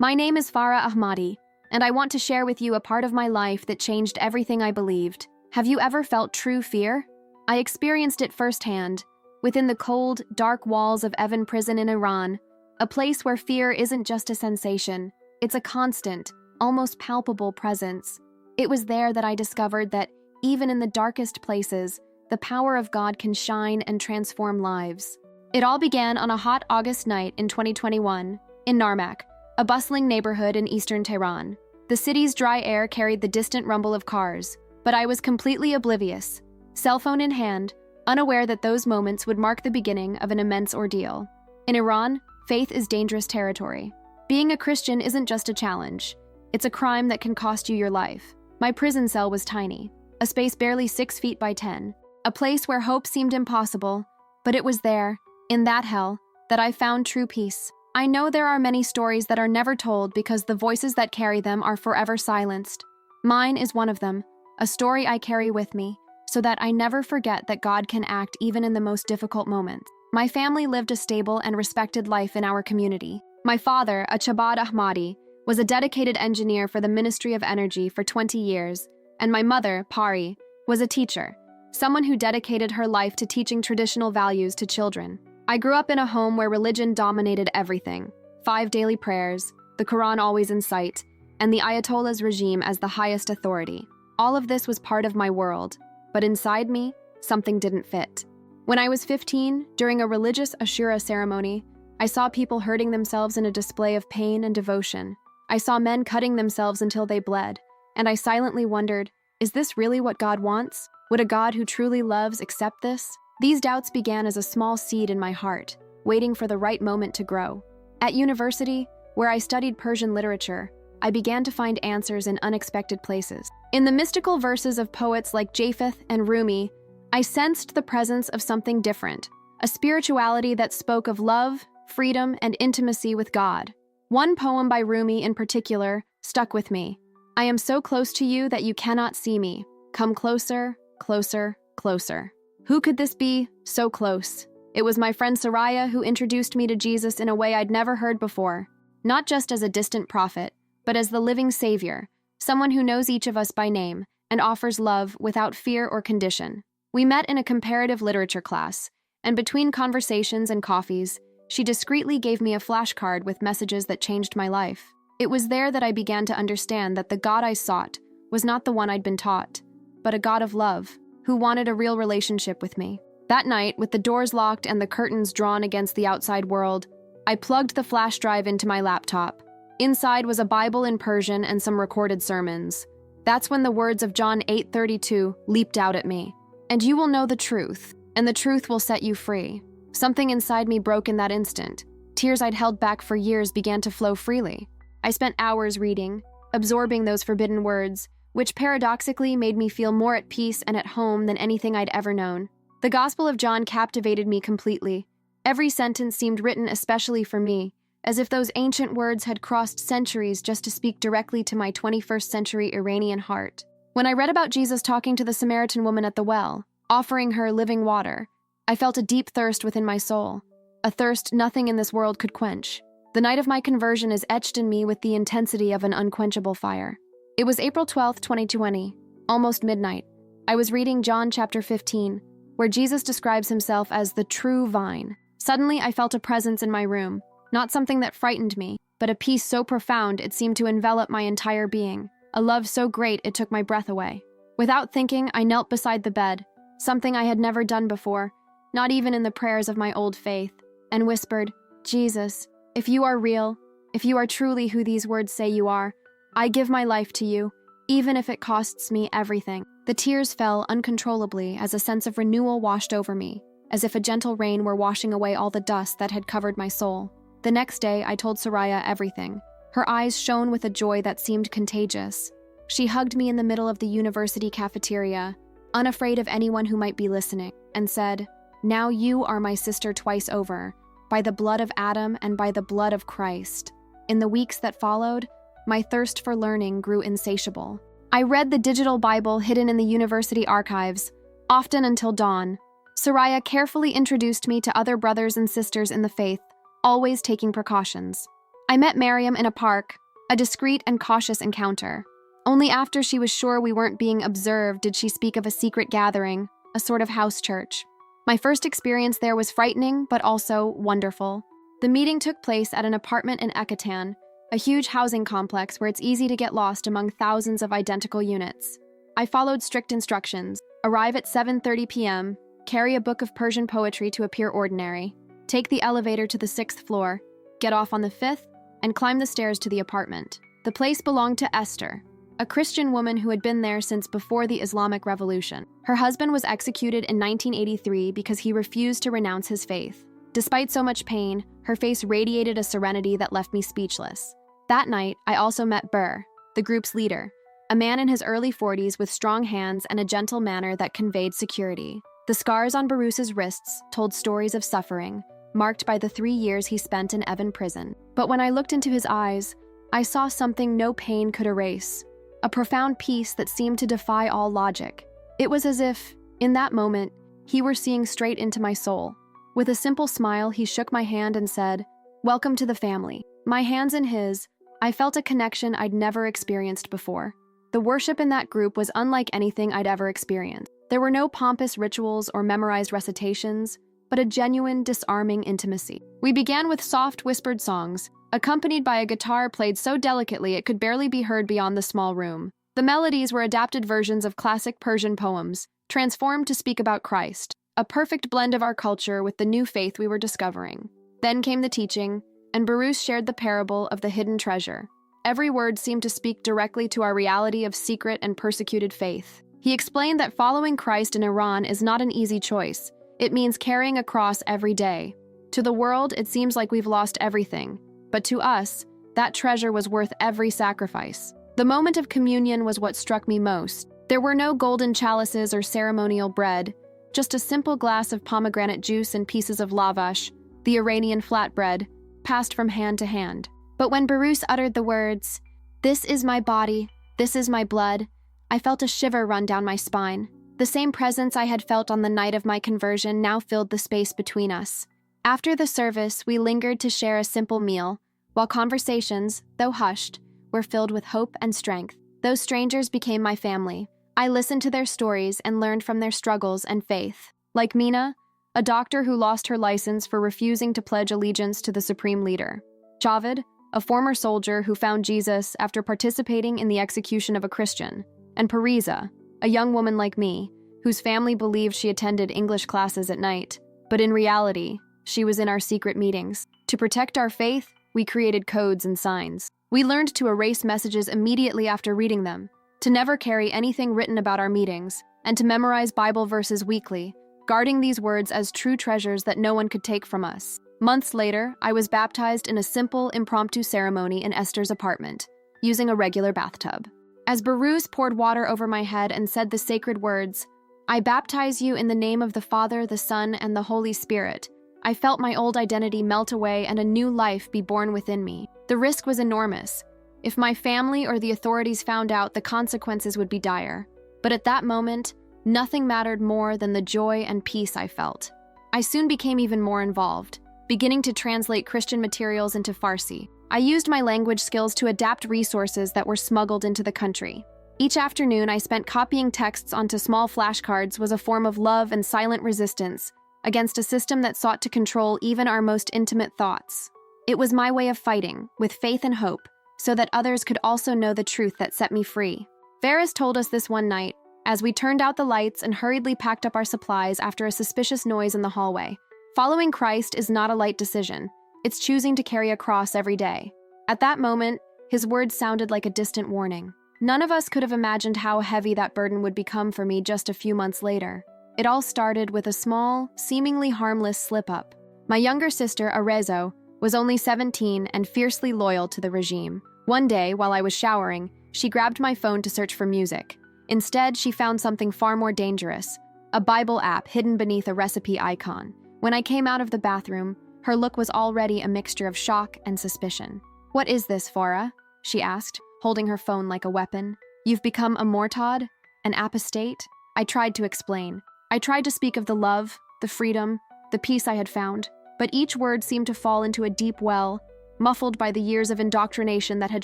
My name is Farah Ahmadi, and I want to share with you a part of my life that changed everything I believed. Have you ever felt true fear? I experienced it firsthand, within the cold, dark walls of Evin Prison in Iran, a place where fear isn't just a sensation, it's a constant, almost palpable presence. It was there that I discovered that, even in the darkest places, the power of God can shine and transform lives. It all began on a hot August night in 2021, in Narmak, a bustling neighborhood in eastern Tehran. The city's dry air carried the distant rumble of cars, but I was completely oblivious, cell phone in hand, unaware that those moments would mark the beginning of an immense ordeal. In Iran, faith is dangerous territory. Being a Christian isn't just a challenge, it's a crime that can cost you your life. My prison cell was tiny, a space barely 6 feet by 10, a place where hope seemed impossible, but it was there, in that hell, that I found true peace. I know there are many stories that are never told because the voices that carry them are forever silenced. Mine is one of them, a story I carry with me, so that I never forget that God can act even in the most difficult moments. My family lived a stable and respected life in our community. My father, Chabad Ahmadi, was a dedicated engineer for the Ministry of Energy for 20 years, and my mother, Pari, was a teacher, someone who dedicated her life to teaching traditional values to children. I grew up in a home where religion dominated everything: 5 daily prayers, the Quran always in sight, and the Ayatollah's regime as the highest authority. All of this was part of my world, but inside me, something didn't fit. When I was 15, during a religious Ashura ceremony, I saw people hurting themselves in a display of pain and devotion. I saw men cutting themselves until they bled, and I silently wondered, is this really what God wants? Would a God who truly loves accept this? These doubts began as a small seed in my heart, waiting for the right moment to grow. At university, where I studied Persian literature, I began to find answers in unexpected places. In the mystical verses of poets like Japheth and Rumi, I sensed the presence of something different, a spirituality that spoke of love, freedom, and intimacy with God. One poem by Rumi in particular stuck with me. I am so close to you that you cannot see me. Come closer, closer, closer. Who could this be, so close? It was my friend Soraya who introduced me to Jesus in a way I'd never heard before. Not just as a distant prophet, but as the living Savior, someone who knows each of us by name and offers love without fear or condition. We met in a comparative literature class, and between conversations and coffees, she discreetly gave me a flashcard with messages that changed my life. It was there that I began to understand that the God I sought was not the one I'd been taught, but a God of love, who wanted a real relationship with me. That night, with the doors locked and the curtains drawn against the outside world, I plugged the flash drive into my laptop. Inside was a Bible in Persian and some recorded sermons. That's when the words of John 8:32 leaped out at me. And you will know the truth, and the truth will set you free. Something inside me broke in that instant. Tears I'd held back for years began to flow freely. I spent hours reading, absorbing those forbidden words, which paradoxically made me feel more at peace and at home than anything I'd ever known. The Gospel of John captivated me completely. Every sentence seemed written especially for me, as if those ancient words had crossed centuries just to speak directly to my 21st century Iranian heart. When I read about Jesus talking to the Samaritan woman at the well, offering her living water, I felt a deep thirst within my soul, a thirst nothing in this world could quench. The night of my conversion is etched in me with the intensity of an unquenchable fire. It was April 12, 2020, almost midnight. I was reading John chapter 15, where Jesus describes himself as the true vine. Suddenly, I felt a presence in my room, not something that frightened me, but a peace so profound it seemed to envelop my entire being, a love so great it took my breath away. Without thinking, I knelt beside the bed, something I had never done before, not even in the prayers of my old faith, and whispered, Jesus, if you are real, if you are truly who these words say you are, I give my life to you, even if it costs me everything. The tears fell uncontrollably as a sense of renewal washed over me, as if a gentle rain were washing away all the dust that had covered my soul. The next day, I told Soraya everything. Her eyes shone with a joy that seemed contagious. She hugged me in the middle of the university cafeteria, unafraid of anyone who might be listening, and said, "Now you are my sister twice over, by the blood of Adam and by the blood of Christ." In the weeks that followed, my thirst for learning grew insatiable. I read the digital Bible hidden in the university archives, often until dawn. Soraya carefully introduced me to other brothers and sisters in the faith, always taking precautions. I met Miriam in a park, a discreet and cautious encounter. Only after she was sure we weren't being observed did she speak of a secret gathering, a sort of house church. My first experience there was frightening, but also wonderful. The meeting took place at an apartment in Ekatan, a huge housing complex where it's easy to get lost among thousands of identical units. I followed strict instructions: arrive at 7:30 p.m., carry a book of Persian poetry to appear ordinary, take the elevator to the 6th floor, get off on the 5th, and climb the stairs to the apartment. The place belonged to Esther, a Christian woman who had been there since before the Islamic Revolution. Her husband was executed in 1983 because he refused to renounce his faith. Despite so much pain, her face radiated a serenity that left me speechless. That night, I also met Burr, the group's leader, a man in his early 40s with strong hands and a gentle manner that conveyed security. The scars on Barus's wrists told stories of suffering, marked by the 3 years he spent in Evin Prison. But when I looked into his eyes, I saw something no pain could erase, a profound peace that seemed to defy all logic. It was as if, in that moment, he were seeing straight into my soul. With a simple smile, he shook my hand and said, "Welcome to the family." My hands in his, I felt a connection I'd never experienced before. The worship in that group was unlike anything I'd ever experienced. There were no pompous rituals or memorized recitations, but a genuine, disarming intimacy. We began with soft, whispered songs, accompanied by a guitar played so delicately it could barely be heard beyond the small room. The melodies were adapted versions of classic Persian poems, transformed to speak about Christ, a perfect blend of our culture with the new faith we were discovering. Then came the teaching, and Barus shared the parable of the hidden treasure. Every word seemed to speak directly to our reality of secret and persecuted faith. He explained that following Christ in Iran is not an easy choice. It means carrying a cross every day. To the world, it seems like we've lost everything, but to us, that treasure was worth every sacrifice. The moment of communion was what struck me most. There were no golden chalices or ceremonial bread, just a simple glass of pomegranate juice and pieces of lavash, the Iranian flatbread, passed from hand to hand. But when Barus uttered the words, "This is my body, this is my blood," I felt a shiver run down my spine. The same presence I had felt on the night of my conversion now filled the space between us. After the service, we lingered to share a simple meal, while conversations, though hushed, were filled with hope and strength. Those strangers became my family. I listened to their stories and learned from their struggles and faith. Like Mina, a doctor who lost her license for refusing to pledge allegiance to the supreme leader. Javed, a former soldier who found Jesus after participating in the execution of a Christian. And Pariza, a young woman like me, whose family believed she attended English classes at night, but in reality, she was in our secret meetings. To protect our faith, we created codes and signs. We learned to erase messages immediately after reading them, to never carry anything written about our meetings, and to memorize Bible verses weekly, guarding these words as true treasures that no one could take from us. Months later, I was baptized in a simple, impromptu ceremony in Esther's apartment, using a regular bathtub. As Barus poured water over my head and said the sacred words, "I baptize you in the name of the Father, the Son, and the Holy Spirit," I felt my old identity melt away and a new life be born within me. The risk was enormous. If my family or the authorities found out, the consequences would be dire. But at that moment, nothing mattered more than the joy and peace I felt. I soon became even more involved, beginning to translate Christian materials into Farsi. I used my language skills to adapt resources that were smuggled into the country. Each afternoon, I spent copying texts onto small flashcards was a form of love and silent resistance against a system that sought to control even our most intimate thoughts. It was my way of fighting, with faith and hope, so that others could also know the truth that set me free. Varys told us this one night, as we turned out the lights and hurriedly packed up our supplies after a suspicious noise in the hallway. Following Christ is not a light decision. It's choosing to carry a cross every day. At that moment, his words sounded like a distant warning. None of us could have imagined how heavy that burden would become for me just a few months later. It all started with a small, seemingly harmless slip-up. My younger sister, Arezzo, was only 17 and fiercely loyal to the regime. One day, while I was showering, she grabbed my phone to search for music. Instead, she found something far more dangerous, a Bible app hidden beneath a recipe icon. When I came out of the bathroom, her look was already a mixture of shock and suspicion. "What is this, Farah?" she asked, holding her phone like a weapon. "You've become a mortad? An apostate?" I tried to explain. I tried to speak of the love, the freedom, the peace I had found, but each word seemed to fall into a deep well, muffled by the years of indoctrination that had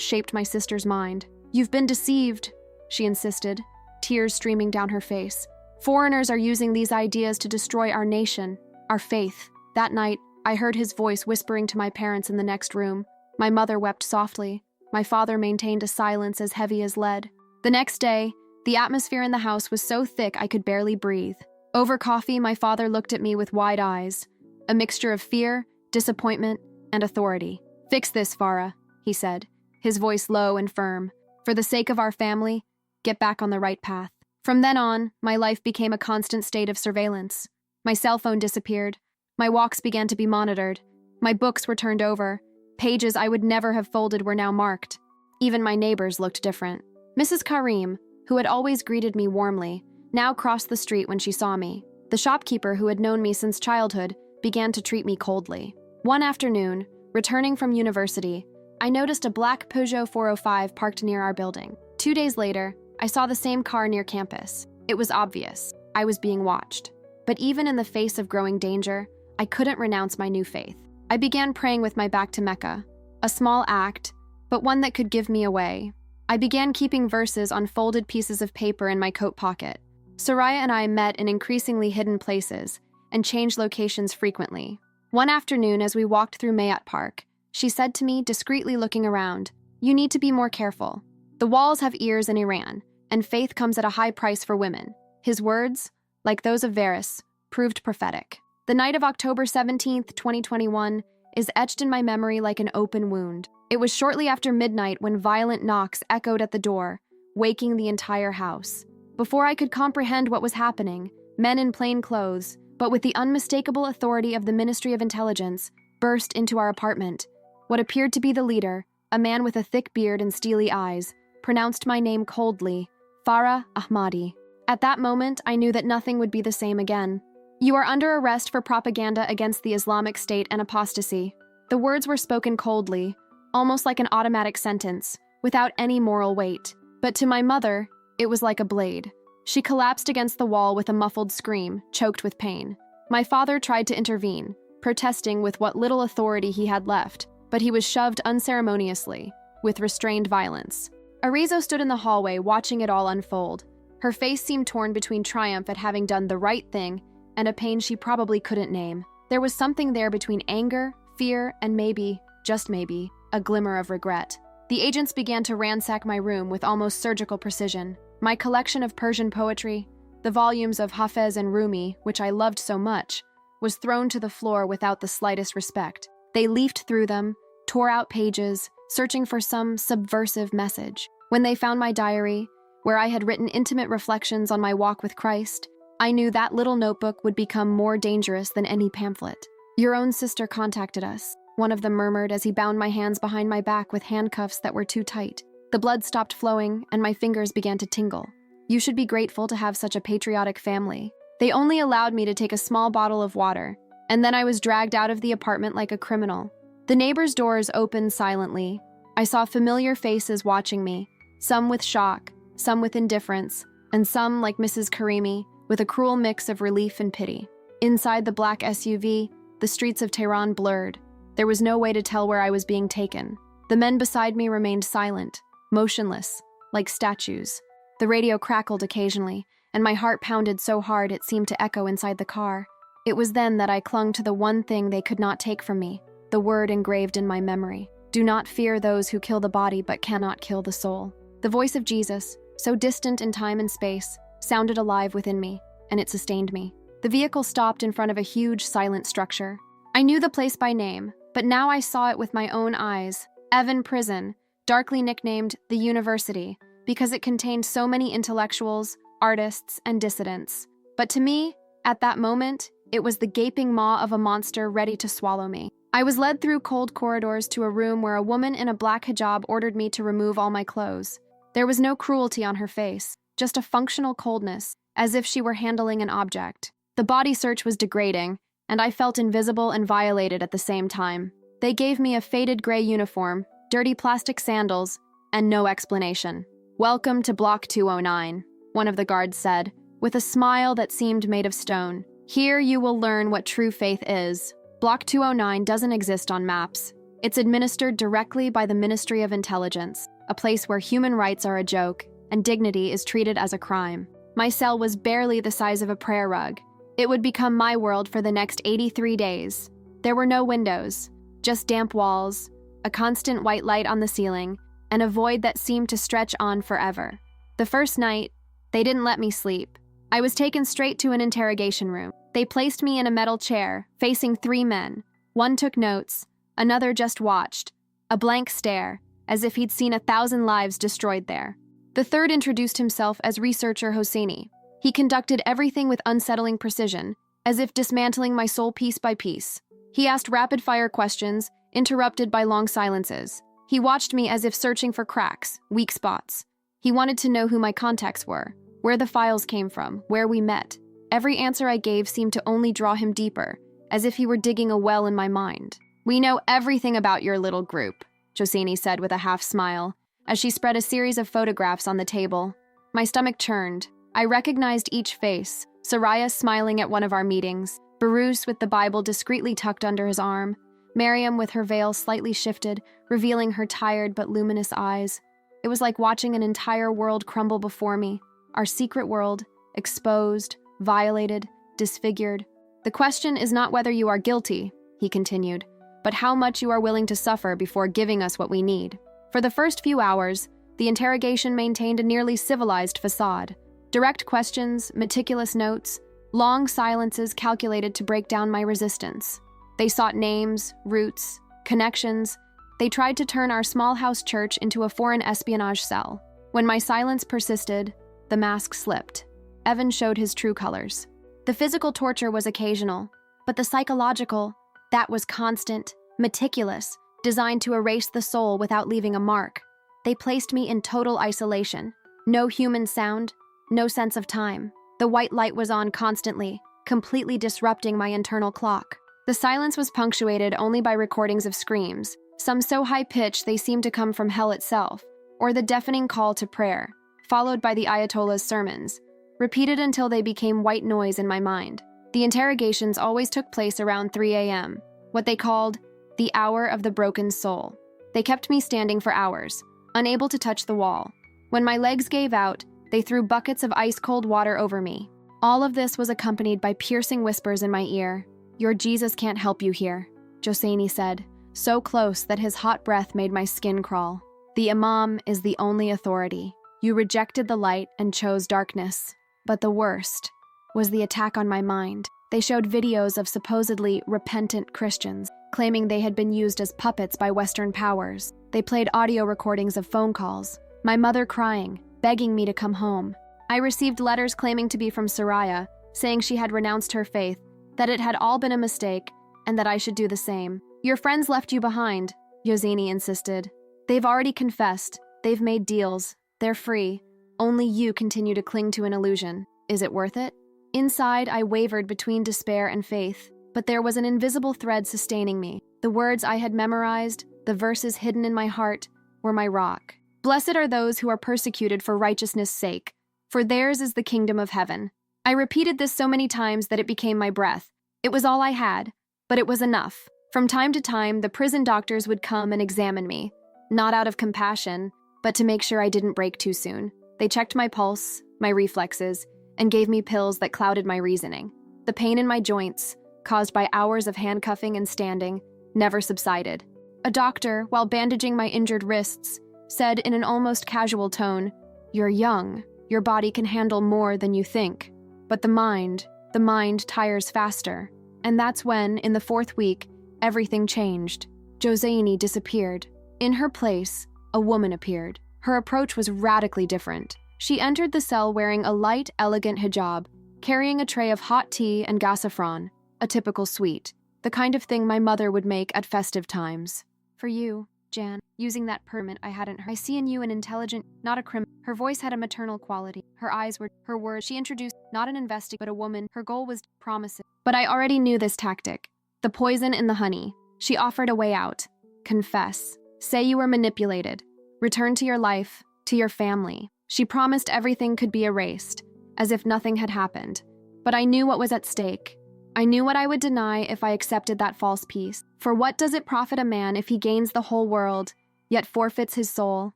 shaped my sister's mind. "You've been deceived," she insisted, tears streaming down her face. "Foreigners are using these ideas to destroy our nation, our faith." That night, I heard his voice whispering to my parents in the next room. My mother wept softly. My father maintained a silence as heavy as lead. The next day, the atmosphere in the house was so thick I could barely breathe. Over coffee, my father looked at me with wide eyes, a mixture of fear, disappointment, and authority. "Fix this, Farah," he said, his voice low and firm. "For the sake of our family, get back on the right path." From then on, my life became a constant state of surveillance. My cell phone disappeared. My walks began to be monitored. My books were turned over. Pages I would never have folded were now marked. Even my neighbors looked different. Mrs. Karim, who had always greeted me warmly, now crossed the street when she saw me. The shopkeeper, who had known me since childhood, began to treat me coldly. One afternoon, returning from university, I noticed a black Peugeot 405 parked near our building. 2 days later, I saw the same car near campus. It was obvious. I was being watched. But even in the face of growing danger, I couldn't renounce my new faith. I began praying with my back to Mecca, a small act, but one that could give me away. I began keeping verses on folded pieces of paper in my coat pocket. Soraya and I met in increasingly hidden places and changed locations frequently. One afternoon, as we walked through Mayat Park, she said to me, discreetly looking around, "You need to be more careful. The walls have ears in Iran, and faith comes at a high price for women." His words, like those of Varus, proved prophetic. The night of October 17th, 2021, is etched in my memory like an open wound. It was shortly after midnight when violent knocks echoed at the door, waking the entire house. Before I could comprehend what was happening, men in plain clothes, but with the unmistakable authority of the Ministry of Intelligence, burst into our apartment. What appeared to be the leader, a man with a thick beard and steely eyes, pronounced my name coldly, Farah Ahmadi. At that moment, I knew that nothing would be the same again. "You are under arrest for propaganda against the Islamic State and apostasy." The words were spoken coldly, almost like an automatic sentence, without any moral weight. But to my mother, it was like a blade. She collapsed against the wall with a muffled scream, choked with pain. My father tried to intervene, protesting with what little authority he had left, but he was shoved unceremoniously, with restrained violence. Arizo stood in the hallway, watching it all unfold. Her face seemed torn between triumph at having done the right thing and a pain she probably couldn't name. There was something there between anger, fear, and maybe, just maybe, a glimmer of regret. The agents began to ransack my room with almost surgical precision. My collection of Persian poetry, the volumes of Hafez and Rumi, which I loved so much, was thrown to the floor without the slightest respect. They leafed through them, tore out pages, searching for some subversive message. When they found my diary, where I had written intimate reflections on my walk with Christ, I knew that little notebook would become more dangerous than any pamphlet. "Your own sister contacted us," one of them murmured as he bound my hands behind my back with handcuffs that were too tight. The blood stopped flowing, and my fingers began to tingle. "You should be grateful to have such a patriotic family." They only allowed me to take a small bottle of water, and then I was dragged out of the apartment like a criminal. The neighbors' doors opened silently. I saw familiar faces watching me, some with shock, some with indifference, and some, like Mrs. Karimi, with a cruel mix of relief and pity. Inside the black SUV, the streets of Tehran blurred. There was no way to tell where I was being taken. The men beside me remained silent, motionless, like statues. The radio crackled occasionally, and my heart pounded so hard it seemed to echo inside the car. It was then that I clung to the one thing they could not take from me, the word engraved in my memory. "Do not fear those who kill the body but cannot kill the soul." The voice of Jesus, so distant in time and space, sounded alive within me, and it sustained me. The vehicle stopped in front of a huge, silent structure. I knew the place by name, but now I saw it with my own eyes. Evin Prison, darkly nicknamed the University, because it contained so many intellectuals, artists, and dissidents. But to me, at that moment, it was the gaping maw of a monster ready to swallow me. I was led through cold corridors to a room where a woman in a black hijab ordered me to remove all my clothes. There was no cruelty on her face, just a functional coldness, as if she were handling an object. The body search was degrading, and I felt invisible and violated at the same time. They gave me a faded gray uniform, dirty plastic sandals, and no explanation. "Welcome to Block 209, one of the guards said, with a smile that seemed made of stone. "Here you will learn what true faith is." Block 209 doesn't exist on maps. It's administered directly by the Ministry of Intelligence, a place where human rights are a joke and dignity is treated as a crime. My cell was barely the size of a prayer rug. It would become my world for the next 83 days. There were no windows, just damp walls, a constant white light on the ceiling, and a void that seemed to stretch on forever. The first night, they didn't let me sleep. I was taken straight to an interrogation room. They placed me in a metal chair, facing 3 men. One took notes, another just watched, a blank stare, as if he'd seen 1,000 lives destroyed there. The third introduced himself as researcher Hosseini. He conducted everything with unsettling precision, as if dismantling my soul piece by piece. He asked rapid-fire questions, interrupted by long silences. He watched me as if searching for cracks, weak spots. He wanted to know who my contacts were, where the files came from, where we met. Every answer I gave seemed to only draw him deeper, as if he were digging a well in my mind. "We know everything about your little group," Hosseini said with a half-smile, as she spread a series of photographs on the table. My stomach churned. I recognized each face: Soraya smiling at one of our meetings, Baruch with the Bible discreetly tucked under his arm, Miriam with her veil slightly shifted, revealing her tired but luminous eyes. It was like watching an entire world crumble before me, our secret world, exposed, violated, disfigured. "The question is not whether you are guilty," he continued, "but how much you are willing to suffer before giving us what we need." For the first few hours, the interrogation maintained a nearly civilized facade. Direct questions, meticulous notes, long silences calculated to break down my resistance. They sought names, roots, connections. They tried to turn our small house church into a foreign espionage cell. When my silence persisted, the mask slipped. Evin showed his true colors. The physical torture was occasional, but the psychological, that was constant, meticulous, designed to erase the soul without leaving a mark. They placed me in total isolation. No human sound, no sense of time. The white light was on constantly, completely disrupting my internal clock. The silence was punctuated only by recordings of screams, some so high-pitched they seemed to come from hell itself, or the deafening call to prayer, followed by the Ayatollah's sermons, repeated until they became white noise in my mind. The interrogations always took place around 3 a.m., what they called the hour of the broken soul. They kept me standing for hours, unable to touch the wall. When my legs gave out, they threw buckets of ice-cold water over me. All of this was accompanied by piercing whispers in my ear. "Your Jesus can't help you here," Hosseini said, so close that his hot breath made my skin crawl. "The Imam is the only authority. You rejected the light and chose darkness." But the worst was the attack on my mind. They showed videos of supposedly repentant Christians, claiming they had been used as puppets by Western powers. They played audio recordings of phone calls, my mother crying, begging me to come home. I received letters claiming to be from Soraya, saying she had renounced her faith, that it had all been a mistake, and that I should do the same. "Your friends left you behind," Hosseini insisted. "They've already confessed. They've made deals. They're free. Only you continue to cling to an illusion. Is it worth it?" Inside, I wavered between despair and faith, but there was an invisible thread sustaining me. The words I had memorized, the verses hidden in my heart, were my rock. "Blessed are those who are persecuted for righteousness' sake, for theirs is the kingdom of heaven." I repeated this so many times that it became my breath. It was all I had, but it was enough. From time to time, the prison doctors would come and examine me, not out of compassion, but to make sure I didn't break too soon. They checked my pulse, my reflexes, and gave me pills that clouded my reasoning. The pain in my joints, caused by hours of handcuffing and standing, never subsided. A doctor, while bandaging my injured wrists, said in an almost casual tone, "You're young. Your body can handle more than you think. But the mind tires faster." And that's when, in the 4th week, everything changed. Hosseini disappeared. In her place, a woman appeared. Her approach was radically different. She entered the cell wearing a light, elegant hijab, carrying a tray of hot tea and gassafran, a typical sweet, the kind of thing my mother would make at festive times. "For you, Jan, using that permit I hadn't heard. I see in you an intelligent, not a criminal." Her voice had a maternal quality. Her eyes were, her words, she introduced not an investigator, but a woman. Her goal was promises. But I already knew this tactic. The poison in the honey. She offered a way out. Confess. Say you were manipulated. Return to your life, to your family. She promised everything could be erased, as if nothing had happened. But I knew what was at stake. I knew what I would deny if I accepted that false peace. For what does it profit a man if he gains the whole world, yet forfeits his soul?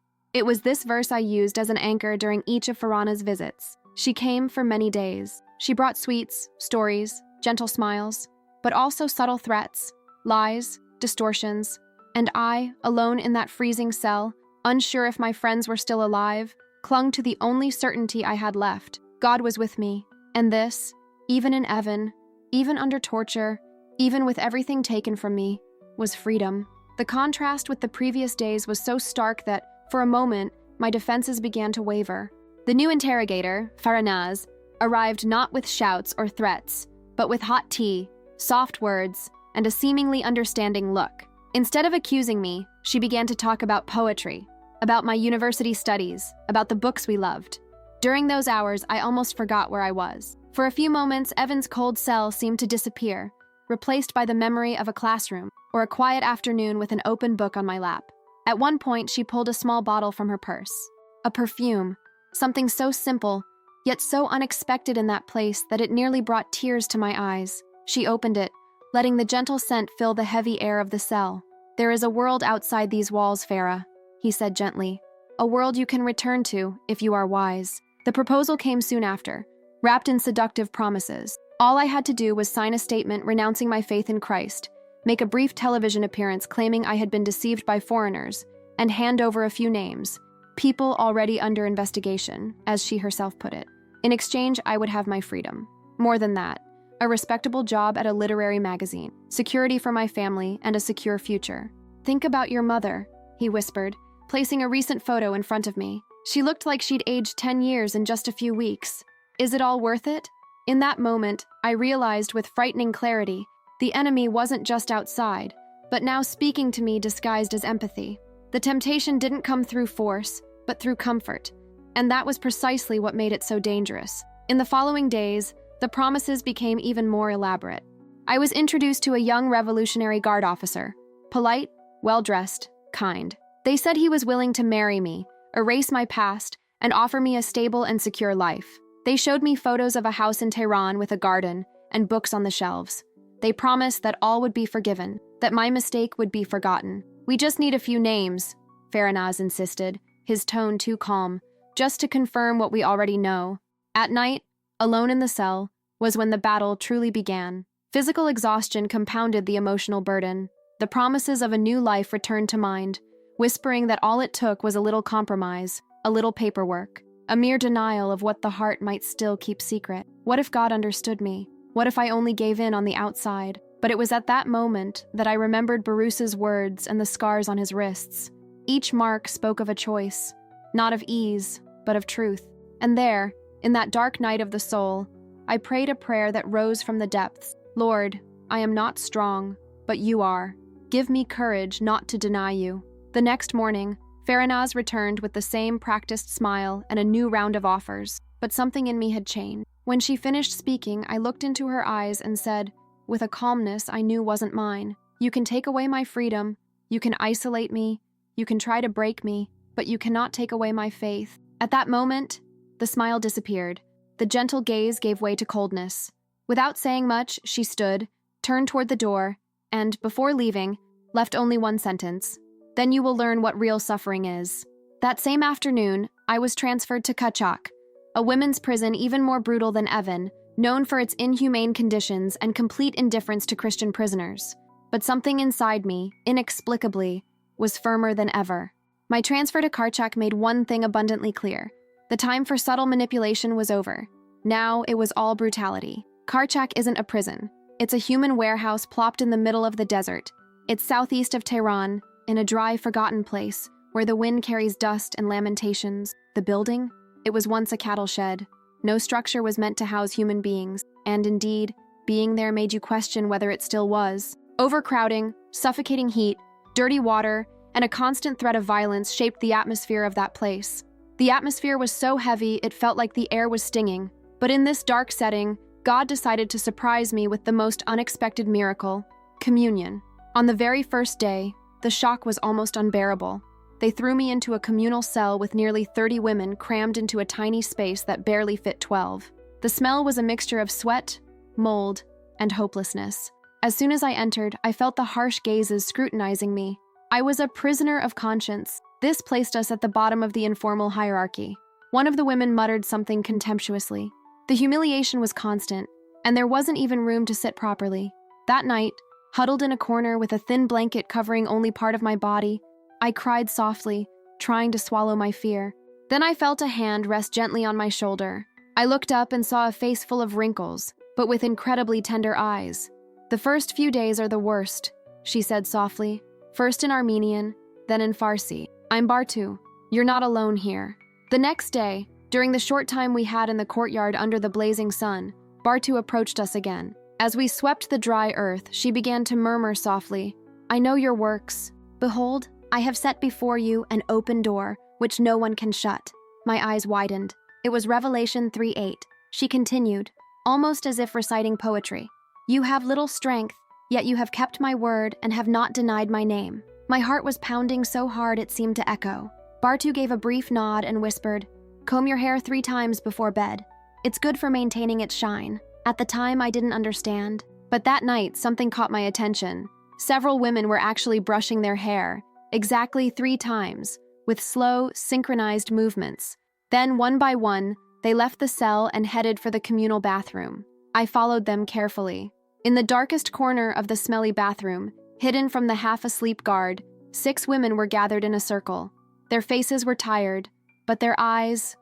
It was this verse I used as an anchor during each of Farhana's visits. She came for many days. She brought sweets, stories, gentle smiles, but also subtle threats, lies, distortions. And I, alone in that freezing cell, unsure if my friends were still alive, clung to the only certainty I had left. God was with me. And this, even in Evin, even under torture, even with everything taken from me, was freedom. The contrast with the previous days was so stark that, for a moment, my defenses began to waver. The new interrogator, Farhanaz, arrived not with shouts or threats, but with hot tea, soft words, and a seemingly understanding look. Instead of accusing me, she began to talk about poetry, about my university studies, about the books we loved. During those hours, I almost forgot where I was. For a few moments, Evin's cold cell seemed to disappear, replaced by the memory of a classroom or a quiet afternoon with an open book on my lap. At one point, she pulled a small bottle from her purse. A perfume, something so simple, yet so unexpected in that place that it nearly brought tears to my eyes. She opened it, letting the gentle scent fill the heavy air of the cell. "There is a world outside these walls, Farah," he said gently. "A world you can return to if you are wise." The proposal came soon after, wrapped in seductive promises. All I had to do was sign a statement renouncing my faith in Christ, make a brief television appearance claiming I had been deceived by foreigners, and hand over a few names, people already under investigation, as she herself put it. In exchange, I would have my freedom. More than that, a respectable job at a literary magazine, security for my family, and a secure future. "Think about your mother," he whispered, placing a recent photo in front of me. She looked like she'd aged 10 years in just a few weeks. Is it all worth it? In that moment, I realized with frightening clarity, the enemy wasn't just outside, but now speaking to me disguised as empathy. The temptation didn't come through force, but through comfort, and that was precisely what made it so dangerous. In the following days, the promises became even more elaborate. I was introduced to a young Revolutionary Guard officer, polite, well-dressed, kind. They said he was willing to marry me, erase my past, and offer me a stable and secure life. They showed me photos of a house in Tehran with a garden and books on the shelves. They promised that all would be forgiven, that my mistake would be forgotten. "We just need a few names," Farhanaz insisted, his tone too calm, "just to confirm what we already know." At night, alone in the cell, was when the battle truly began. Physical exhaustion compounded the emotional burden. The promises of a new life returned to mind, whispering that all it took was a little compromise, a little paperwork, a mere denial of what the heart might still keep secret. What if God understood me? What if I only gave in on the outside? But it was at that moment that I remembered Barusa's words and the scars on his wrists. Each mark spoke of a choice, not of ease, but of truth. And there, in that dark night of the soul, I prayed a prayer that rose from the depths. "Lord, I am not strong, but you are. Give me courage not to deny you." The next morning, Farhanaz returned with the same practiced smile and a new round of offers, but something in me had changed. When she finished speaking, I looked into her eyes and said, with a calmness I knew wasn't mine, "You can take away my freedom, you can isolate me, you can try to break me, but you cannot take away my faith." At that moment, the smile disappeared. The gentle gaze gave way to coldness. Without saying much, she stood, turned toward the door, and, before leaving, left only one sentence. "Then you will learn what real suffering is." That same afternoon, I was transferred to Kachak, a women's prison even more brutal than Evin, known for its inhumane conditions and complete indifference to Christian prisoners. But something inside me, inexplicably, was firmer than ever. My transfer to Karchak made one thing abundantly clear. The time for subtle manipulation was over. Now it was all brutality. Karchak isn't a prison. It's a human warehouse plopped in the middle of the desert. It's southeast of Tehran, in a dry, forgotten place where the wind carries dust and lamentations. The building? It was once a cattle shed. No structure was meant to house human beings, and indeed, being there made you question whether it still was. Overcrowding, suffocating heat, dirty water, and a constant threat of violence shaped the atmosphere of that place. The atmosphere was so heavy it felt like the air was stinging. But in this dark setting, God decided to surprise me with the most unexpected miracle: communion. On the very first day, the shock was almost unbearable. They threw me into a communal cell with nearly 30 women crammed into a tiny space that barely fit 12. The smell was a mixture of sweat, mold, and hopelessness. As soon as I entered, I felt the harsh gazes scrutinizing me. I was a prisoner of conscience. This placed us at the bottom of the informal hierarchy. One of the women muttered something contemptuously. The humiliation was constant, and there wasn't even room to sit properly. That night, huddled in a corner with a thin blanket covering only part of my body, I cried softly, trying to swallow my fear. Then I felt a hand rest gently on my shoulder. I looked up and saw a face full of wrinkles, but with incredibly tender eyes. "The first few days are the worst," she said softly. "First in Armenian, then in Farsi. I'm Bartu. You're not alone here." The next day, during the short time we had in the courtyard under the blazing sun, Bartu approached us again. As we swept the dry earth, she began to murmur softly, "I know your works. Behold, I have set before you an open door, which no one can shut." My eyes widened. It was Revelation 3:8. She continued, almost as if reciting poetry. "You have little strength, yet you have kept my word and have not denied my name." My heart was pounding so hard it seemed to echo. Bartu gave a brief nod and whispered, "Comb your hair 3 times before bed. It's good for maintaining its shine." At the time, I didn't understand. But that night, something caught my attention. Several women were actually brushing their hair, exactly 3 times, with slow, synchronized movements. Then, one by one, they left the cell and headed for the communal bathroom. I followed them carefully. In the darkest corner of the smelly bathroom, hidden from the half-asleep guard, 6 women were gathered in a circle. Their faces were tired, but their eyes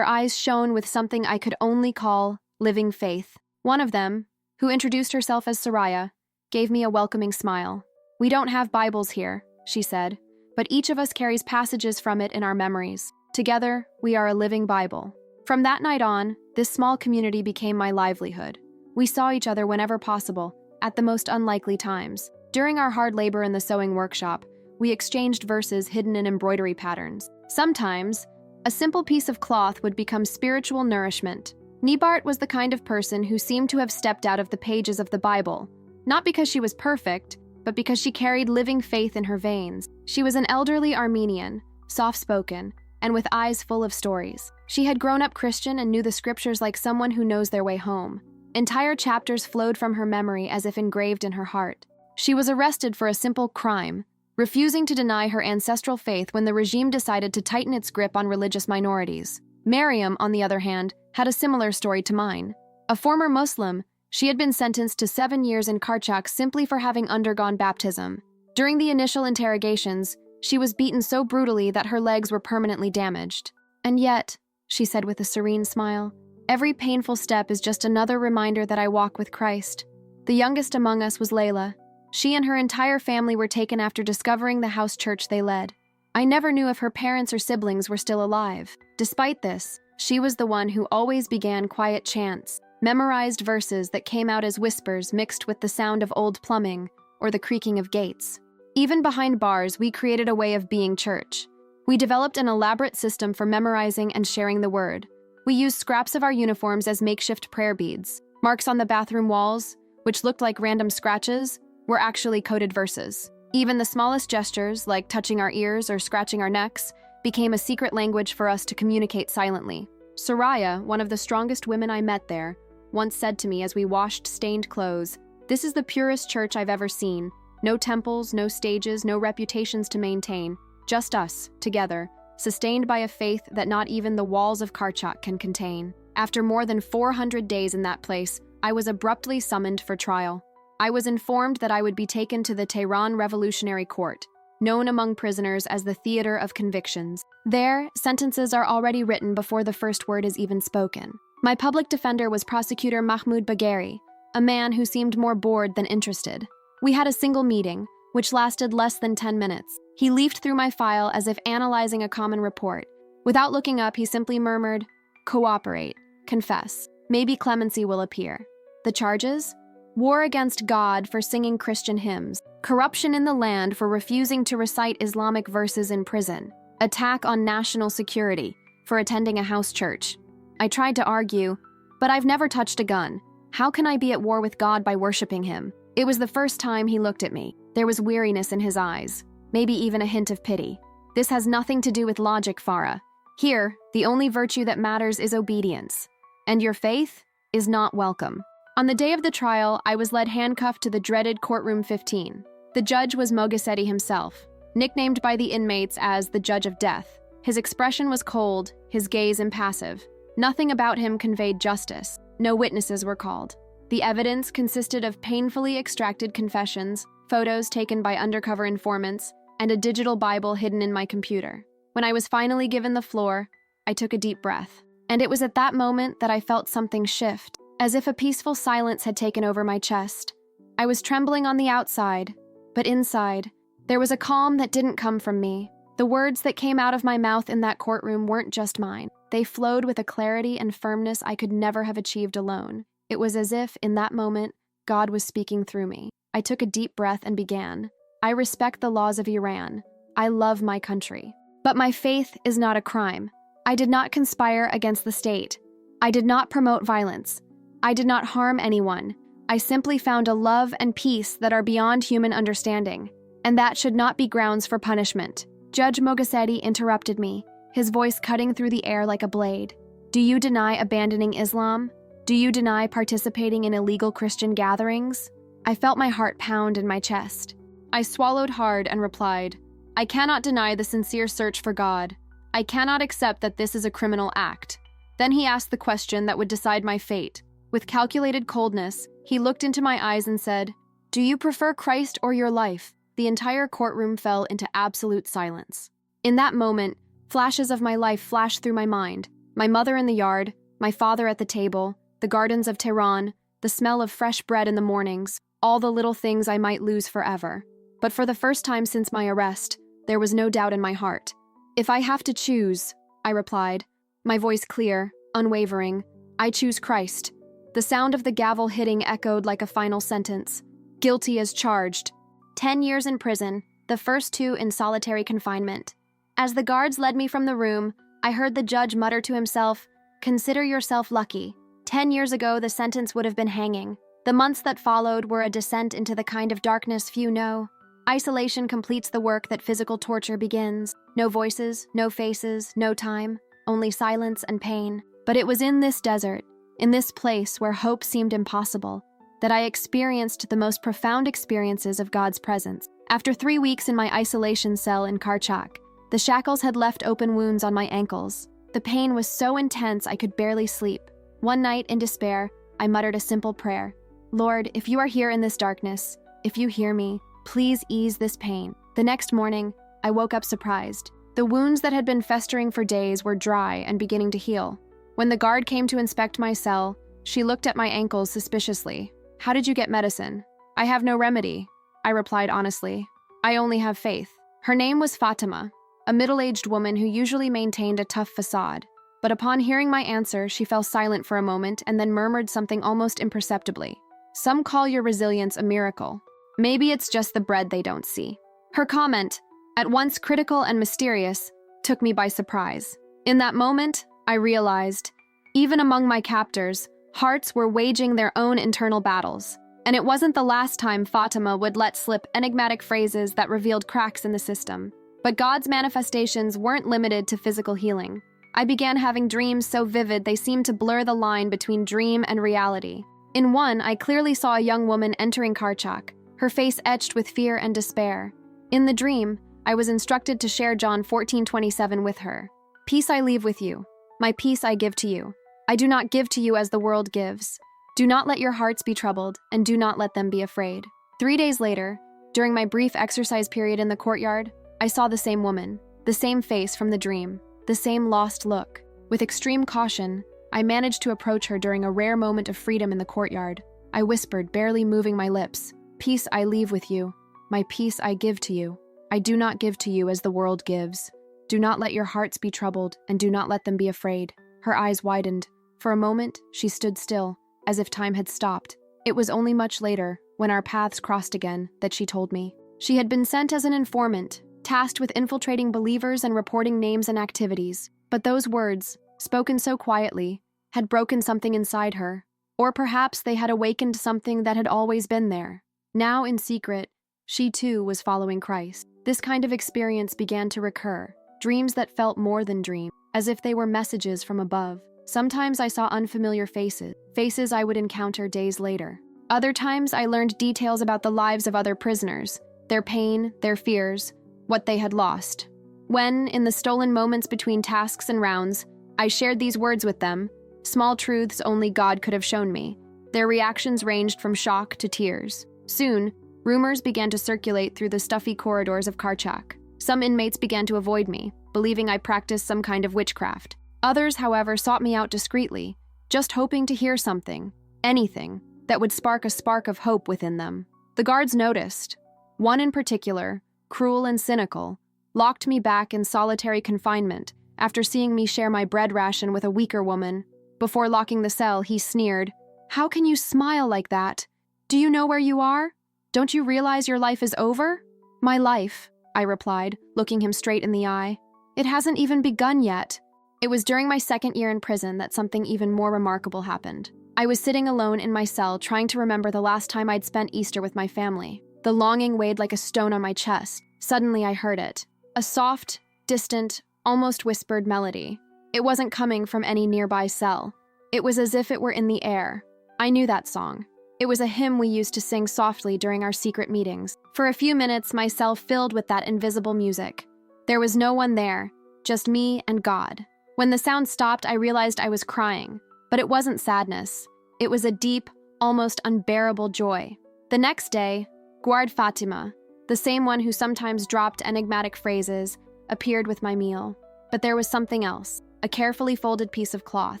shone with something I could only call living faith. One of them, who introduced herself as Soraya, gave me a welcoming smile. "We don't have Bibles here," she said, "but each of us carries passages from it in our memories. Together, we are a living Bible." From that night on, this small community became my livelihood. We saw each other whenever possible, at the most unlikely times. During our hard labor in the sewing workshop, we exchanged verses hidden in embroidery patterns. Sometimes, a simple piece of cloth would become spiritual nourishment. Nibart was the kind of person who seemed to have stepped out of the pages of the Bible, not because she was perfect, but because she carried living faith in her veins. She was an elderly Armenian, soft-spoken, and with eyes full of stories. She had grown up Christian and knew the scriptures like someone who knows their way home. Entire chapters flowed from her memory as if engraved in her heart. She was arrested for a simple crime, refusing to deny her ancestral faith when the regime decided to tighten its grip on religious minorities. Miriam, on the other hand, had a similar story to mine. A former Muslim, she had been sentenced to 7 years in Karchak simply for having undergone baptism. During the initial interrogations, she was beaten so brutally that her legs were permanently damaged. "And yet," she said with a serene smile, "every painful step is just another reminder that I walk with Christ." The youngest among us was Layla. She and her entire family were taken after discovering the house church they led. I never knew if her parents or siblings were still alive. Despite this, she was the one who always began quiet chants, memorized verses that came out as whispers mixed with the sound of old plumbing or the creaking of gates. Even behind bars, we created a way of being church. We developed an elaborate system for memorizing and sharing the word. We used scraps of our uniforms as makeshift prayer beads. Marks on the bathroom walls, which looked like random scratches, were actually coded verses. Even the smallest gestures, like touching our ears or scratching our necks, became a secret language for us to communicate silently. Soraya, one of the strongest women I met there, once said to me as we washed stained clothes, "This is the purest church I've ever seen. No temples, no stages, no reputations to maintain. Just us, together, sustained by a faith that not even the walls of Karchak can contain." After more than 400 days in that place, I was abruptly summoned for trial. I was informed that I would be taken to the Tehran Revolutionary Court, known among prisoners as the Theater of Convictions. There, sentences are already written before the first word is even spoken. My public defender was prosecutor Mahmoud Bagheri, a man who seemed more bored than interested. We had a single meeting, which lasted less than 10 minutes. He leafed through my file as if analyzing a common report. Without looking up, he simply murmured, "Cooperate, confess, maybe clemency will appear." The charges? War against God for singing Christian hymns, corruption in the land for refusing to recite Islamic verses in prison, attack on national security for attending a house church. I tried to argue, but I've never touched a gun. How can I be at war with God by worshiping him? It was the first time he looked at me. There was weariness in his eyes, maybe even a hint of pity. "This has nothing to do with logic, Farah. Here, the only virtue that matters is obedience. And your faith is not welcome." On the day of the trial, I was led handcuffed to the dreaded courtroom 15. The judge was Moghazeli himself, nicknamed by the inmates as the Judge of Death. His expression was cold, his gaze impassive. Nothing about him conveyed justice. No witnesses were called. The evidence consisted of painfully extracted confessions, photos taken by undercover informants, and a digital Bible hidden in my computer. When I was finally given the floor, I took a deep breath. And it was at that moment that I felt something shift, as if a peaceful silence had taken over my chest. I was trembling on the outside, but inside, there was a calm that didn't come from me. The words that came out of my mouth in that courtroom weren't just mine. They flowed with a clarity and firmness I could never have achieved alone. It was as if, in that moment, God was speaking through me. I took a deep breath and began. I respect the laws of Iran. I love my country. But my faith is not a crime. I did not conspire against the state. I did not promote violence. I did not harm anyone. I simply found a love and peace that are beyond human understanding. And that should not be grounds for punishment. Judge Moghazeli interrupted me, his voice cutting through the air like a blade. Do you deny abandoning Islam? Do you deny participating in illegal Christian gatherings? I felt my heart pound in my chest. I swallowed hard and replied, I cannot deny the sincere search for God. I cannot accept that this is a criminal act. Then he asked the question that would decide my fate. With calculated coldness, he looked into my eyes and said, Do you prefer Christ or your life? The entire courtroom fell into absolute silence. In that moment, flashes of my life flashed through my mind. My mother in the yard, my father at the table, the gardens of Tehran, the smell of fresh bread in the mornings, all the little things I might lose forever. But for the first time since my arrest, there was no doubt in my heart. If I have to choose, I replied, my voice clear, unwavering, I choose Christ. The sound of the gavel hitting echoed like a final sentence. Guilty as charged. 10 years in prison, the first 2 in solitary confinement. As the guards led me from the room, I heard the judge mutter to himself, Consider yourself lucky. 10 years ago, the sentence would have been hanging. The months that followed were a descent into the kind of darkness few know. Isolation completes the work that physical torture begins. No voices, no faces, no time, only silence and pain. But it was in this desert, in this place where hope seemed impossible, that I experienced the most profound experiences of God's presence. After 3 weeks in my isolation cell in Karchak, the shackles had left open wounds on my ankles. The pain was so intense I could barely sleep. One night, in despair, I muttered a simple prayer. Lord, if you are here in this darkness, if you hear me, please ease this pain. The next morning, I woke up surprised. The wounds that had been festering for days were dry and beginning to heal. When the guard came to inspect my cell, she looked at my ankles suspiciously. How did you get medicine? I have no remedy, I replied honestly. I only have faith. Her name was Fatima, a middle-aged woman who usually maintained a tough facade. But upon hearing my answer, she fell silent for a moment and then murmured something almost imperceptibly. Some call your resilience a miracle. Maybe it's just the bread they don't see. Her comment, at once critical and mysterious, took me by surprise. In that moment, I realized, even among my captors, hearts were waging their own internal battles. And it wasn't the last time Fatima would let slip enigmatic phrases that revealed cracks in the system. But God's manifestations weren't limited to physical healing. I began having dreams so vivid they seemed to blur the line between dream and reality. In one, I clearly saw a young woman entering Karchak, her face etched with fear and despair. In the dream, I was instructed to share John 14:27 with her. Peace I leave with you. My peace I give to you. I do not give to you as the world gives. Do not let your hearts be troubled, and do not let them be afraid. 3 days later, during my brief exercise period in the courtyard, I saw the same woman, the same face from the dream, the same lost look. With extreme caution, I managed to approach her during a rare moment of freedom in the courtyard. I whispered, barely moving my lips, Peace I leave with you. My peace I give to you. I do not give to you as the world gives. Do not let your hearts be troubled, and do not let them be afraid. Her eyes widened. For a moment, she stood still, as if time had stopped. It was only much later, when our paths crossed again, that she told me. She had been sent as an informant, tasked with infiltrating believers and reporting names and activities. But those words, spoken so quietly, had broken something inside her. Or perhaps they had awakened something that had always been there. Now, in secret, she too was following Christ. This kind of experience began to recur, dreams that felt more than dreams, as if they were messages from above. Sometimes I saw unfamiliar faces I would encounter days later. Other times I learned details about the lives of other prisoners, their pain, their fears, what they had lost. When, in the stolen moments between tasks and rounds, I shared these words with them, small truths only God could have shown me, their reactions ranged from shock to tears. Soon, rumors began to circulate through the stuffy corridors of Karchak. Some inmates began to avoid me, believing I practiced some kind of witchcraft. Others, however, sought me out discreetly, just hoping to hear something, anything, that would spark a spark of hope within them. The guards noticed. One in particular, cruel and cynical, locked me back in solitary confinement after seeing me share my bread ration with a weaker woman. Before locking the cell, he sneered, "How can you smile like that? Do you know where you are? Don't you realize your life is over?" "My life," I replied, looking him straight in the eye. "It hasn't even begun yet." It was during my second year in prison that something even more remarkable happened. I was sitting alone in my cell trying to remember the last time I'd spent Easter with my family. The longing weighed like a stone on my chest. Suddenly I heard it. A soft, distant, almost whispered melody. It wasn't coming from any nearby cell. It was as if it were in the air. I knew that song. It was a hymn we used to sing softly during our secret meetings. For a few minutes, my cell filled with that invisible music. There was no one there, just me and God. When the sound stopped, I realized I was crying. But it wasn't sadness. It was a deep, almost unbearable joy. The next day, Guard Fatima, the same one who sometimes dropped enigmatic phrases, appeared with my meal. But there was something else, a carefully folded piece of cloth.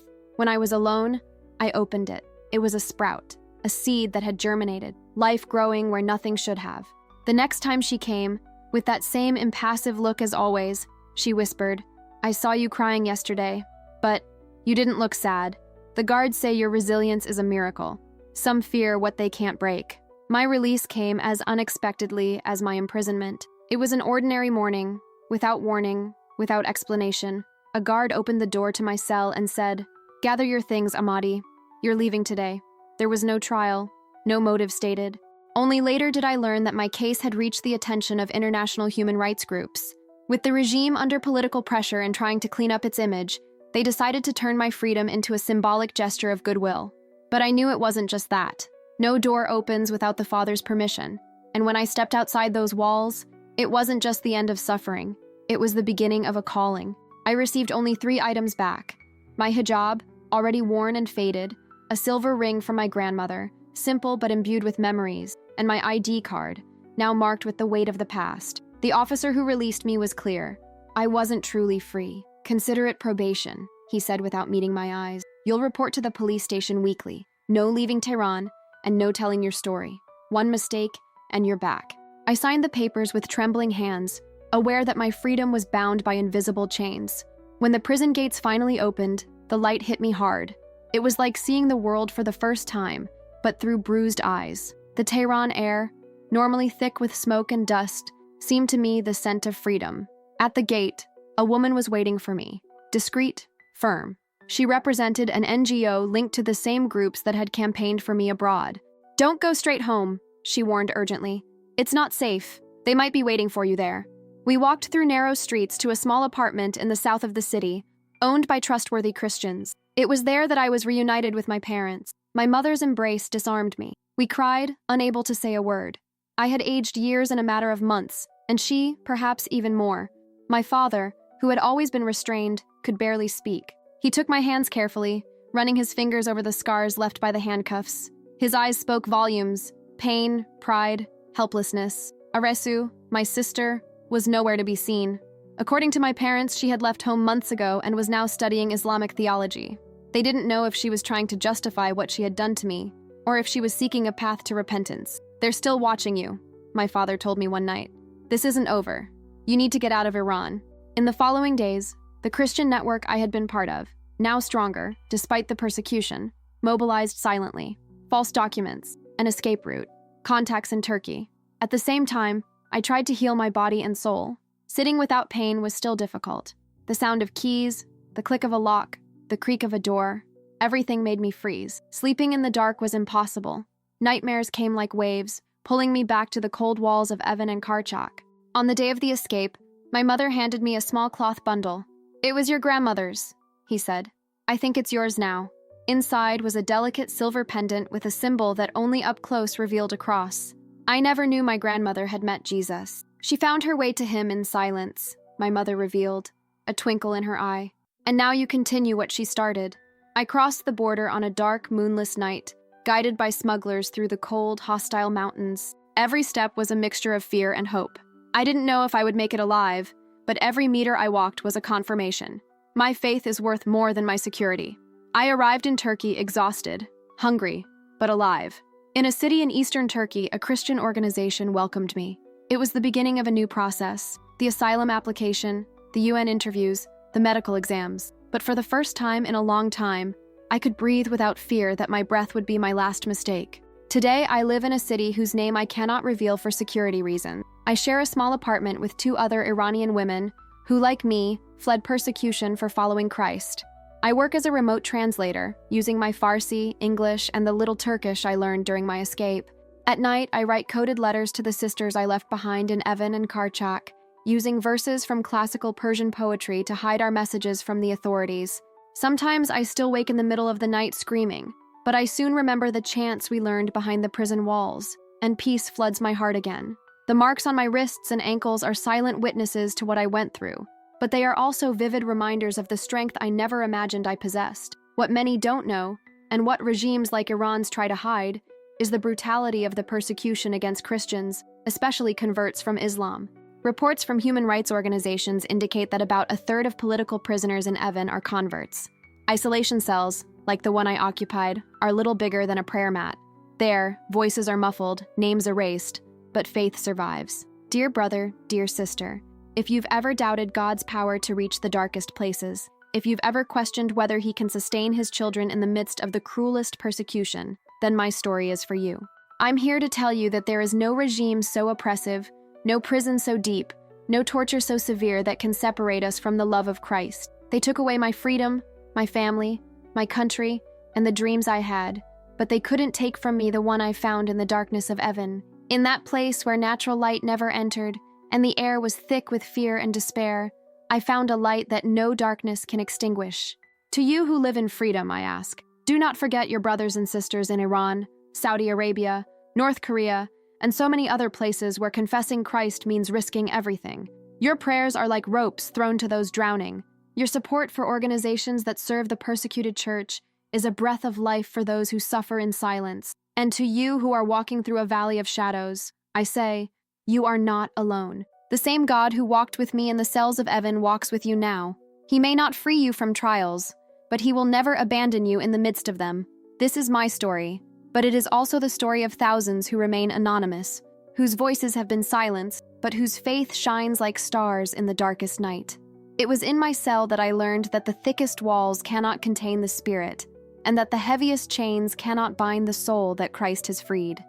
When I was alone, I opened it. It was a sprout, a seed that had germinated, life growing where nothing should have. The next time she came, with that same impassive look as always, she whispered, "I saw you crying yesterday, but you didn't look sad. The guards say your resilience is a miracle. Some fear what they can't break." My release came as unexpectedly as my imprisonment. It was an ordinary morning, without warning, without explanation. A guard opened the door to my cell and said, "Gather your things, Ahmadi. You're leaving today." There was no trial, no motive stated. Only later did I learn that my case had reached the attention of international human rights groups. With the regime under political pressure and trying to clean up its image, they decided to turn my freedom into a symbolic gesture of goodwill. But I knew it wasn't just that. No door opens without the Father's permission. And when I stepped outside those walls, it wasn't just the end of suffering. It was the beginning of a calling. I received only 3 items back. My hijab, already worn and faded, a silver ring from my grandmother, simple but imbued with memories, and my ID card, now marked with the weight of the past. The officer who released me was clear. I wasn't truly free. "Consider it probation," he said without meeting my eyes. "You'll report to the police station weekly. No leaving Tehran, and no telling your story. One mistake, and you're back." I signed the papers with trembling hands, aware that my freedom was bound by invisible chains. When the prison gates finally opened, the light hit me hard. It was like seeing the world for the first time, but through bruised eyes. The Tehran air, normally thick with smoke and dust, seemed to me the scent of freedom. At the gate, a woman was waiting for me, discreet, firm. She represented an NGO linked to the same groups that had campaigned for me abroad. "Don't go straight home," she warned urgently. "It's not safe. They might be waiting for you there." We walked through narrow streets to a small apartment in the south of the city, owned by trustworthy Christians. It was there that I was reunited with my parents. My mother's embrace disarmed me. We cried, unable to say a word. I had aged years in a matter of months, and she, perhaps even more. My father, who had always been restrained, could barely speak. He took my hands carefully, running his fingers over the scars left by the handcuffs. His eyes spoke volumes: pain, pride, helplessness. Aresu, my sister, was nowhere to be seen. According to my parents, she had left home months ago and was now studying Islamic theology. They didn't know if she was trying to justify what she had done to me, or if she was seeking a path to repentance. "They're still watching you," my father told me one night. "This isn't over. You need to get out of Iran." In the following days, the Christian network I had been part of, now stronger, despite the persecution, mobilized silently. False documents, an escape route, contacts in Turkey. At the same time, I tried to heal my body and soul. Sitting without pain was still difficult. The sound of keys, the click of a lock, the creak of a door, everything made me freeze. Sleeping in the dark was impossible. Nightmares came like waves, pulling me back to the cold walls of Evin and Karchak. On the day of the escape, my mother handed me a small cloth bundle. "It was your grandmother's," he said. I think it's yours now." Inside was a delicate silver pendant with a symbol that only up close revealed a cross. I never knew my grandmother had met Jesus. She found her way to him in silence, my mother revealed, a twinkle in her eye. And now you continue what she started. I crossed the border on a dark, moonless night, guided by smugglers through the cold, hostile mountains. Every step was a mixture of fear and hope. I didn't know if I would make it alive, but every meter I walked was a confirmation. My faith is worth more than my security. I arrived in Turkey exhausted, hungry, but alive. In a city in eastern Turkey, a Christian organization welcomed me. It was the beginning of a new process: the asylum application, the UN interviews, the medical exams. But for the first time in a long time, I could breathe without fear that my breath would be my last mistake. Today, I live in a city whose name I cannot reveal for security reasons. I share a small apartment with 2 other Iranian women who, like me, fled persecution for following Christ. I work as a remote translator, using my Farsi, English, and the little Turkish I learned during my escape. At night, I write coded letters to the sisters I left behind in Evin and Karchak, using verses from classical Persian poetry to hide our messages from the authorities. Sometimes I still wake in the middle of the night screaming, but I soon remember the chants we learned behind the prison walls, and peace floods my heart again. The marks on my wrists and ankles are silent witnesses to what I went through, but they are also vivid reminders of the strength I never imagined I possessed. What many don't know, and what regimes like Iran's try to hide, is the brutality of the persecution against Christians, especially converts from Islam. Reports from human rights organizations indicate that about a third of political prisoners in Evin are converts. Isolation cells, like the one I occupied, are little bigger than a prayer mat. There, voices are muffled, names erased, but faith survives. Dear brother, dear sister, if you've ever doubted God's power to reach the darkest places, if you've ever questioned whether he can sustain his children in the midst of the cruelest persecution, then my story is for you. I'm here to tell you that there is no regime so oppressive, no prison so deep, no torture so severe that can separate us from the love of Christ. They took away my freedom, my family, my country, and the dreams I had, but they couldn't take from me the one I found in the darkness of Evin. In that place where natural light never entered, and the air was thick with fear and despair, I found a light that no darkness can extinguish. To you who live in freedom, I ask, do not forget your brothers and sisters in Iran, Saudi Arabia, North Korea, and so many other places where confessing Christ means risking everything. Your prayers are like ropes thrown to those drowning. Your support for organizations that serve the persecuted church is a breath of life for those who suffer in silence. And to you who are walking through a valley of shadows, I say, you are not alone. The same God who walked with me in the cells of Evin walks with you now. He may not free you from trials, but he will never abandon you in the midst of them. This is my story, but it is also the story of thousands who remain anonymous, whose voices have been silenced, but whose faith shines like stars in the darkest night. It was in my cell that I learned that the thickest walls cannot contain the spirit, and that the heaviest chains cannot bind the soul that Christ has freed.